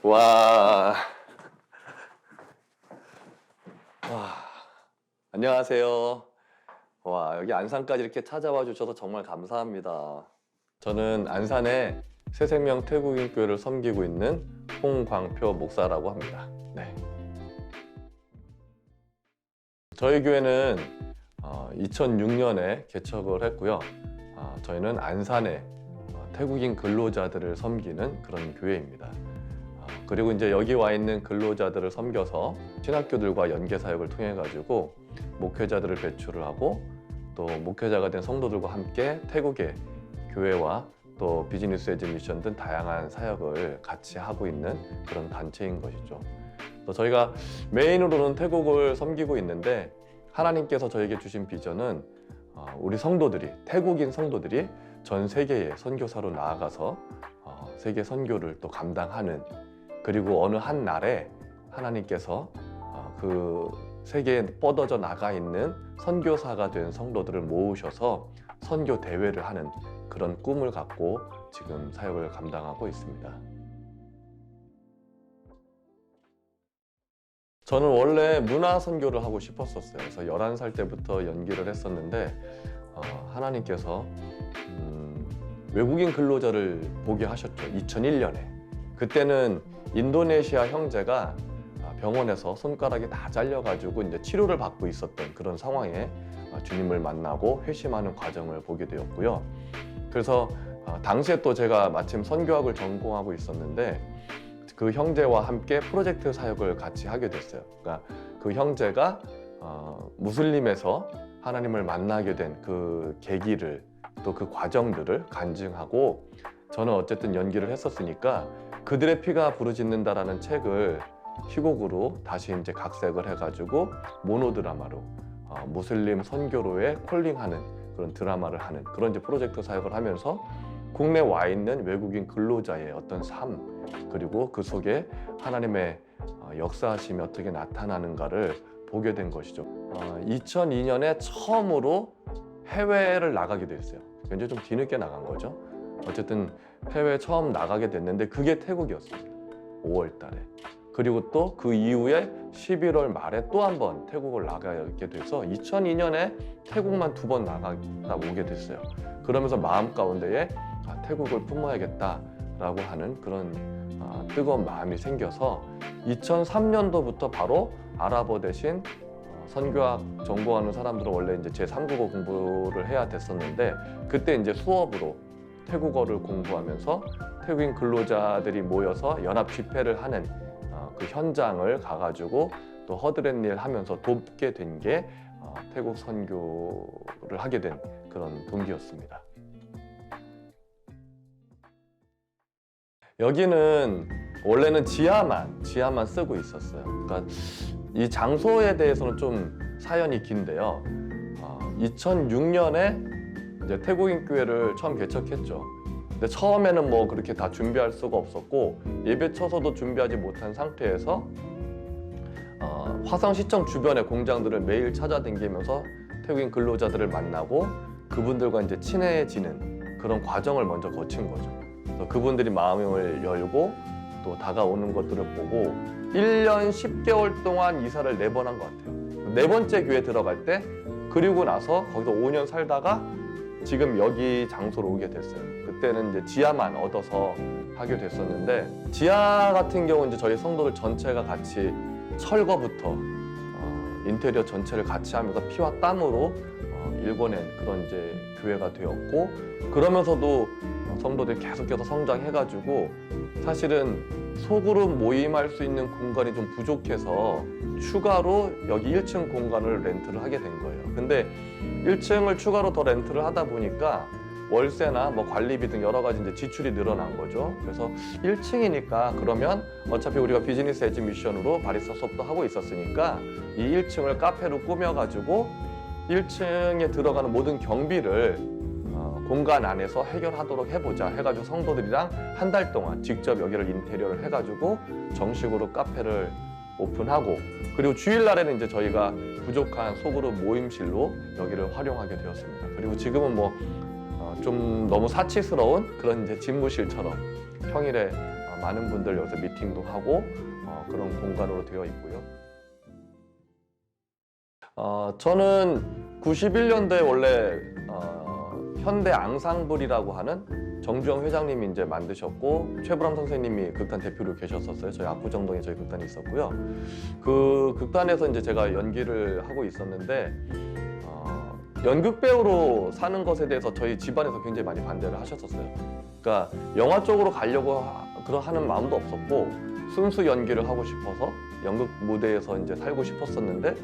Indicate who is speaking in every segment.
Speaker 1: 와. 와. 안녕하세요. 와, 여기 안산까지 이렇게 찾아와 주셔서 정말 감사합니다. 저는 안산에 새생명 태국인 교회를 섬기고 있는 홍광표 목사라고 합니다. 네. 저희 교회는 2006년에 개척을 했고요. 저희는 안산에 태국인 근로자들을 섬기는 그런 교회입니다. 그리고 이제 여기 와 있는 근로자들을 섬겨서 신학교들과 연계 사역을 통해 가지고 목회자들을 배출을 하고 또 목회자가 된 성도들과 함께 태국의 교회와 또 비즈니스 에즈 미션 등 다양한 사역을 같이 하고 있는 그런 단체인 것이죠. 또 저희가 메인으로는 태국을 섬기고 있는데 하나님께서 저에게 주신 비전은 우리 성도들이, 태국인 성도들이 전 세계에 선교사로 나아가서 세계 선교를 또 감당하는, 그리고 어느 한 날에 하나님께서 그 세계에 뻗어져 나가 있는 선교사가 된 성도들을 모으셔서 선교 대회를 하는 그런 꿈을 갖고 지금 사역을 감당하고 있습니다. 저는 원래 문화 선교를 하고 싶었었어요. 그래서 11살 때부터 연기를 했었는데 하나님께서 외국인 근로자를 보게 하셨죠. 2001년에. 그때는 인도네시아 형제가 병원에서 손가락이 다 잘려가지고 이제 치료를 받고 있었던 그런 상황에 주님을 만나고 회심하는 과정을 보게 되었고요. 그래서 당시에 또 제가 마침 선교학을 전공하고 있었는데 그 형제와 함께 프로젝트 사역을 같이 하게 됐어요. 그러니까 그 형제가 무슬림에서 하나님을 만나게 된 그 계기를, 또 그 과정들을 간증하고, 저는 어쨌든 연기를 했었으니까 그들의 피가 부르짖는다라는 책을 희곡으로 다시 이제 각색을 해가지고 모노드라마로 무슬림 선교로에 콜링하는 그런 드라마를 하는 그런 이제 프로젝트 사역을 하면서 국내 와 있는 외국인 근로자의 어떤 삶, 그리고 그 속에 하나님의 역사하심이 어떻게 나타나는가를 보게 된 것이죠. 2002년에 처음으로 해외를 나가게 됐어요. 굉장히 좀 뒤늦게 나간 거죠. 어쨌든 해외에 처음 나가게 됐는데 그게 태국이었습니다. 5월 달에. 그리고 또 그 이후에 11월 말에 또 한 번 태국을 나가게 돼서 2002년에 태국만 2번 나갔다 오게 됐어요. 그러면서 마음 가운데에 태국을 품어야겠다라고 하는 그런 뜨거운 마음이 생겨서 2003년도부터 바로 아랍어 대신 선교학 전공하는 사람들은 원래 이제 제3국어 공부를 해야 됐었는데 그때 이제 수업으로 태국어를 공부하면서 태국인 근로자들이 모여서 연합 집회를 하는 그 현장을 가가지고 또 허드렛일 하면서 돕게 된 게 태국 선교를 하게 된 그런 동기였습니다. 여기는 원래는 지하만 쓰고 있었어요. 그러니까 이 장소에 대해서는 좀 사연이 긴데요. 2006년에 이제 태국인 교회를 처음 개척했죠. 근데 처음에는 뭐 그렇게 다 준비할 수가 없었고 예배 쳐서도 준비하지 못한 상태에서 화성시청 주변의 공장들을 매일 찾아다니면서 태국인 근로자들을 만나고 그분들과 이제 친해지는 그런 과정을 먼저 거친 거죠. 그래서 그분들이 마음을 열고 또 다가오는 것들을 보고 1년 10개월 동안 이사를 4번 한 것 같아요. 4번째 교회 들어갈 때, 그리고 나서 거기서 5년 살다가 지금 여기 장소로 오게 됐어요. 그때는 이제 지하만 얻어서 하게 됐었는데, 지하 같은 경우는 이제 저희 성도들 전체가 같이 철거부터 인테리어 전체를 같이 하면서 피와 땀으로 일궈낸 그런 이제 교회가 되었고, 그러면서도 성도들이 계속해서 성장해가지고 사실은 소그룹 모임할 수 있는 공간이 좀 부족해서 추가로 여기 1층 공간을 렌트를 하게 된 거예요. 근데 1층을 추가로 더 렌트를 하다 보니까 월세나 뭐 관리비 등 여러 가지 이제 지출이 늘어난 거죠. 그래서 1층이니까 그러면 어차피 우리가 비즈니스 에즈 미션으로 바리스타 수업도 하고 있었으니까 이 1층을 카페로 꾸며가지고 1층에 들어가는 모든 경비를 공간 안에서 해결하도록 해보자 해가지고 성도들이랑 한 달 동안 직접 여기를 인테리어를 해가지고 정식으로 카페를 오픈하고, 그리고 주일날에는 이제 저희가 부족한 소그룹 모임실로 여기를 활용하게 되었습니다. 그리고 지금은 뭐 좀 너무 사치스러운 그런 이제 집무실처럼 평일에 많은 분들 여기서 미팅도 하고 그런 공간으로 되어 있고요. 저는 91년도에 원래 현대 앙상블이라고 하는 정주영 회장님이 이제 만드셨고 최불암 선생님이 극단 대표로 계셨었어요. 저희 압구정동에 저희 극단이 있었고요. 그 극단에서 이제 제가 연기를 하고 있었는데 연극 배우로 사는 것에 대해서 저희 집안에서 굉장히 많이 반대를 하셨었어요. 그러니까 영화 쪽으로 가려고 하는 마음도 없었고 순수 연기를 하고 싶어서 연극 무대에서 이제 살고 싶었었는데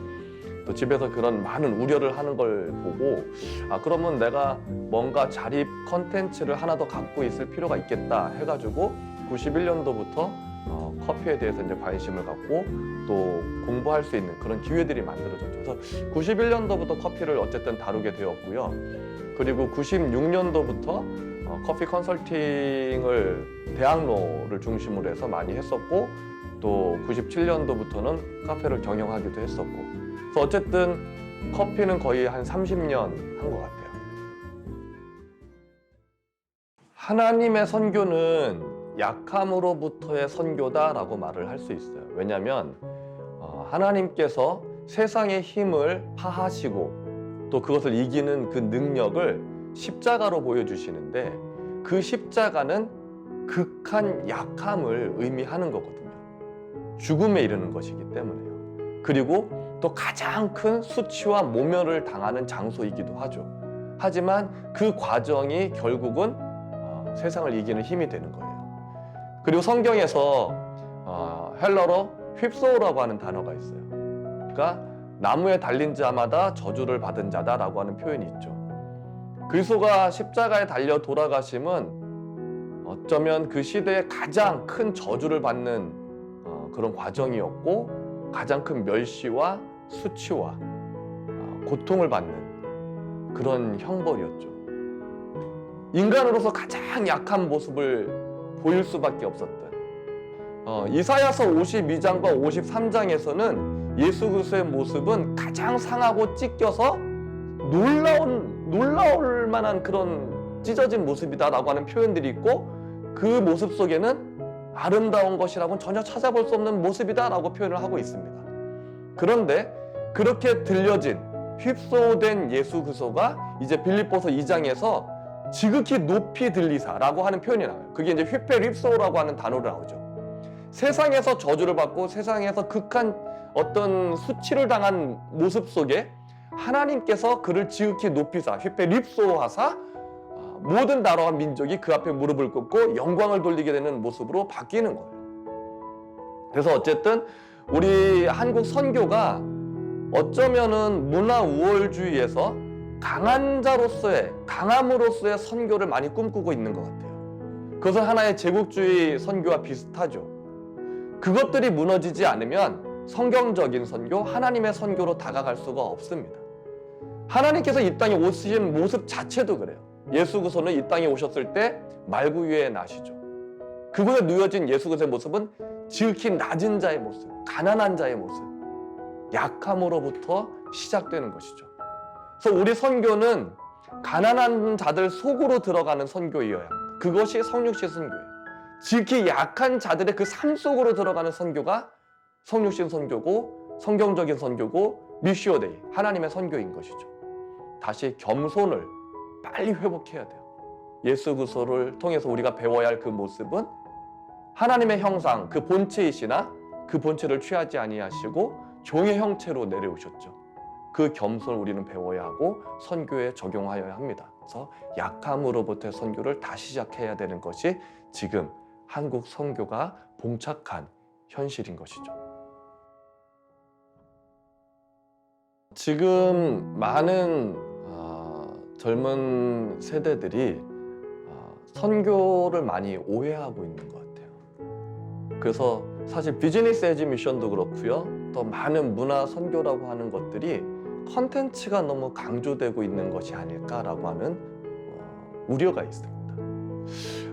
Speaker 1: 또 집에서 그런 많은 우려를 하는 걸 보고 그러면 내가 뭔가 자립 컨텐츠를 하나 더 갖고 있을 필요가 있겠다 해가지고 91년도부터 커피에 대해서 이제 관심을 갖고 또 공부할 수 있는 그런 기회들이 만들어졌죠. 그래서 91년도부터 커피를 어쨌든 다루게 되었고요. 그리고 96년도부터 커피 컨설팅을 대학로를 중심으로 해서 많이 했었고 또 97년도부터는 카페를 경영하기도 했었고 그래서 어쨌든 커피는 거의 한 30년 한 것 같아요. 하나님의 선교는 약함으로부터의 선교다라고 말을 할 수 있어요. 왜냐하면 하나님께서 세상의 힘을 파하시고 또 그것을 이기는 그 능력을 십자가로 보여주시는데 그 십자가는 극한 약함을 의미하는 거거든요. 죽음에 이르는 것이기 때문에요. 그리고 또 가장 큰 수치와 모멸을 당하는 장소이기도 하죠. 하지만 그 과정이 결국은 세상을 이기는 힘이 되는 거예요. 그리고 성경에서 헬러로 휩소우라고 하는 단어가 있어요. 그러니까 나무에 달린 자마다 저주를 받은 자다라고 하는 표현이 있죠. 그리스도가 십자가에 달려 돌아가심은 어쩌면 그 시대에 가장 큰 저주를 받는 그런 과정이었고 가장 큰 멸시와 수치와 고통을 받는 그런 형벌이었죠. 인간으로서 가장 약한 모습을 보일 수밖에 없었던 이사야서 52장과 53장에서는 예수 그리스도의 모습은 가장 상하고 찢겨서 놀라울 만한 그런 찢어진 모습이다라고 하는 표현들이 있고 그 모습 속에는 아름다운 것이라고는 전혀 찾아볼 수 없는 모습이다라고 표현을 하고 있습니다. 그런데 그렇게 들려진 휩소된 예수 그리스도가 이제 빌립보서 2장에서 지극히 높이 들리사라고 하는 표현이 나와요. 그게 이제 휩소라고 하는 단어로 나오죠. 세상에서 저주를 받고 세상에서 극한 어떤 수치를 당한 모습 속에 하나님께서 그를 지극히 높이사 휩소하사 모든 나라와 민족이 그 앞에 무릎을 꿇고 영광을 돌리게 되는 모습으로 바뀌는 거예요. 그래서 어쨌든 우리 한국 선교가 어쩌면은 문화 우월주의에서 강한 자로서의 강함으로서의 선교를 많이 꿈꾸고 있는 것 같아요. 그것은 하나의 제국주의 선교와 비슷하죠. 그것들이 무너지지 않으면 성경적인 선교, 하나님의 선교로 다가갈 수가 없습니다. 하나님께서 이 땅에 오신 모습 자체도 그래요. 예수 그리스도는 이 땅에 오셨을 때 말구 위에 나시죠. 그분에 누워진 예수 그리스도의 모습은 지극히 낮은 자의 모습, 가난한 자의 모습, 약함으로부터 시작되는 것이죠. 그래서 우리 선교는 가난한 자들 속으로 들어가는 선교이어야 합니다. 그것이 성육신 선교예요. 지극히 약한 자들의 그 삶 속으로 들어가는 선교가 성육신 선교고 성경적인 선교고 미시오 데이, 하나님의 선교인 것이죠. 다시 겸손을 빨리 회복해야 돼요. 예수 그리스도를 통해서 우리가 배워야 할 그 모습은 하나님의 형상, 그 본체이시나 그 본체를 취하지 아니하시고 종의 형체로 내려오셨죠. 그 겸손을 우리는 배워야 하고 선교에 적용하여야 합니다. 그래서 약함으로부터의 선교를 다시 시작해야 되는 것이 지금 한국 선교가 봉착한 현실인 것이죠. 지금 많은 젊은 세대들이 선교를 많이 오해하고 있는 것 같아요. 그래서 사실 비즈니스 에즈 미션도 그렇고요. 또 많은 문화 선교라고 하는 것들이 컨텐츠가 너무 강조되고 있는 것이 아닐까라고 하는 우려가 있습니다.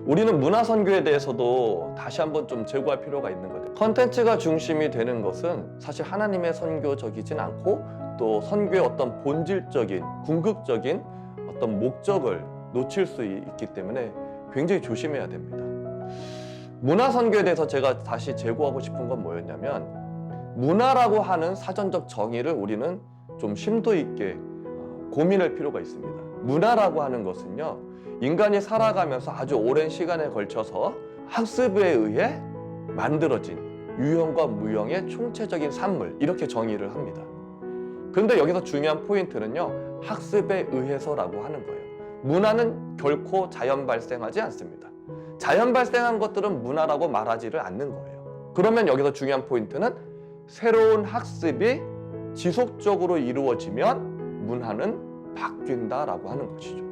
Speaker 1: 우리는 문화 선교에 대해서도 다시 한번 좀 제고할 필요가 있는 것 같아요. 컨텐츠가 중심이 되는 것은 사실 하나님의 선교적이진 않고 또 선교의 어떤 본질적인 궁극적인 어떤 목적을 놓칠 수 있기 때문에 굉장히 조심해야 됩니다. 문화선교에 대해서 제가 다시 제고하고 싶은 건 뭐였냐면, 문화라고 하는 사전적 정의를 우리는 좀 심도 있게 고민할 필요가 있습니다. 문화라고 하는 것은요, 인간이 살아가면서 아주 오랜 시간에 걸쳐서 학습에 의해 만들어진 유형과 무형의 총체적인 산물, 이렇게 정의를 합니다. 그런데 여기서 중요한 포인트는요, 학습에 의해서라고 하는 거예요. 문화는 결코 자연 발생하지 않습니다. 자연 발생한 것들은 문화라고 말하지를 않는 거예요. 그러면 여기서 중요한 포인트는 새로운 학습이 지속적으로 이루어지면 문화는 바뀐다라고 하는 것이죠.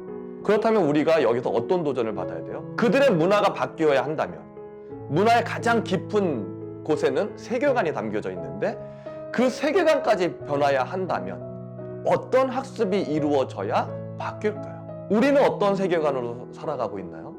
Speaker 1: 그렇다면 우리가 여기서 어떤 도전을 받아야 돼요? 그들의 문화가 바뀌어야 한다면, 문화의 가장 깊은 곳에는 세계관이 담겨져 있는데 그 세계관까지 변화해야 한다면 어떤 학습이 이루어져야 바뀔까요? 우리는 어떤 세계관으로 살아가고 있나요?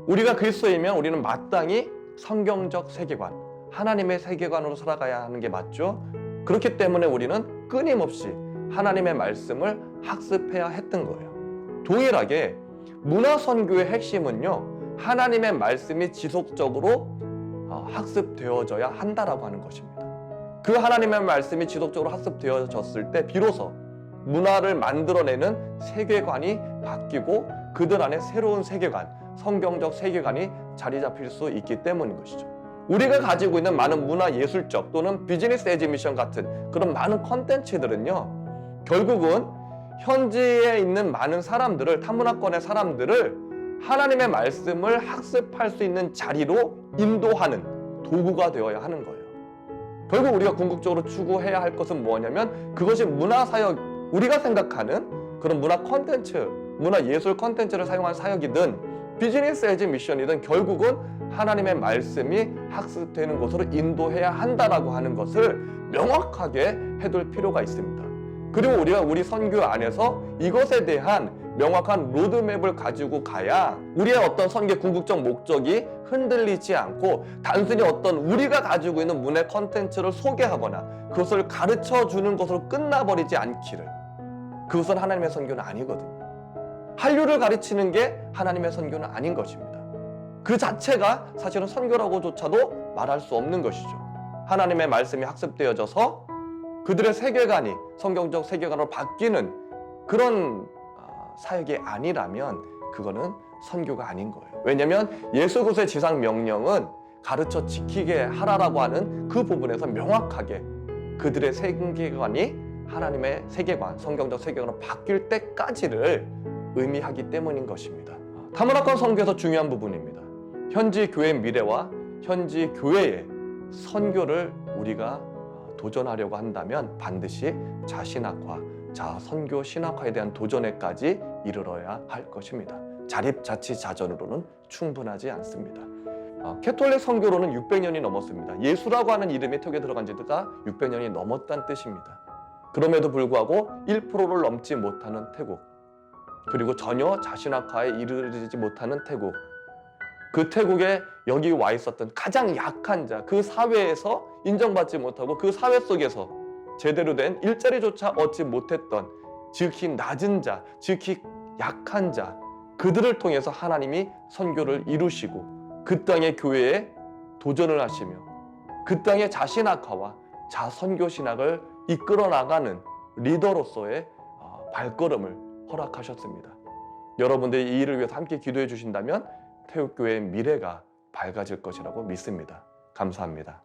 Speaker 1: 우리가 그리스도이면 우리는 마땅히 성경적 세계관, 하나님의 세계관으로 살아가야 하는 게 맞죠? 그렇기 때문에 우리는 끊임없이 하나님의 말씀을 학습해야 했던 거예요. 동일하게 문화선교의 핵심은요, 하나님의 말씀이 지속적으로 학습되어져야 한다라고 하는 것입니다. 그 하나님의 말씀이 지속적으로 학습되어졌을 때 비로소 문화를 만들어내는 세계관이 바뀌고 그들 안에 새로운 세계관, 성경적 세계관이 자리 잡힐 수 있기 때문인 것이죠. 우리가 가지고 있는 많은 문화 예술적 또는 비즈니스 에지미션 같은 그런 많은 컨텐츠들은요, 결국은 현지에 있는 많은 사람들을, 타문화권의 사람들을 하나님의 말씀을 학습할 수 있는 자리로 인도하는 도구가 되어야 하는 거예요. 결국 우리가 궁극적으로 추구해야 할 것은 뭐냐면, 그것이 문화사역, 우리가 생각하는 그런 문화 컨텐츠, 문화 예술 컨텐츠를 사용한 사역이든 비즈니스 에즈 미션이든 결국은 하나님의 말씀이 학습되는 곳으로 인도해야 한다라고 하는 것을 명확하게 해둘 필요가 있습니다. 그리고 우리가 우리 선교 안에서 이것에 대한 명확한 로드맵을 가지고 가야 우리의 어떤 선교 궁극적 목적이 흔들리지 않고 단순히 어떤 우리가 가지고 있는 문화 컨텐츠를 소개하거나 그것을 가르쳐 주는 것으로 끝나버리지 않기를. 그것은 하나님의 선교는 아니거든요. 한류를 가르치는 게 하나님의 선교는 아닌 것입니다. 그 자체가 사실은 선교라고조차도 말할 수 없는 것이죠. 하나님의 말씀이 학습되어져서 그들의 세계관이 성경적 세계관으로 바뀌는 그런 사역이 아니라면 그거는 선교가 아닌 거예요. 왜냐하면 예수 그리스도의 지상 명령은 가르쳐 지키게 하라라고 하는 그 부분에서 명확하게 그들의 세계관이 하나님의 세계관, 성경적 세계관으로 바뀔 때까지를 의미하기 때문인 것입니다. 타문화권 선교에서 중요한 부분입니다. 현지 교회의 미래와 현지 교회의 선교를 우리가 도전하려고 한다면 반드시 자신학화, 자선교 신학화에 대한 도전에까지 이르러야 할 것입니다. 자립자치자전으로는 충분하지 않습니다. 캐톨릭 선교로는 600년이 넘었습니다. 예수라고 하는 이름이 턱에 들어간 지가 600년이 넘었다는 뜻입니다. 그럼에도 불구하고 1%를 넘지 못하는 태국, 그리고 전혀 자신학화에 이르지 못하는 태국, 그 태국에 여기 와 있었던 가장 약한 자, 그 사회에서 인정받지 못하고 그 사회 속에서 제대로 된 일자리조차 얻지 못했던 지극히 낮은 자, 지극히 약한 자, 그들을 통해서 하나님이 선교를 이루시고 그 땅의 교회에 도전을 하시며 그 땅의 자신학화와 자선교 신학을 이끌어 나가는 리더로서의 발걸음을 허락하셨습니다. 여러분들이 이 일을 위해서 함께 기도해 주신다면 태국교회의 미래가 밝아질 것이라고 믿습니다. 감사합니다.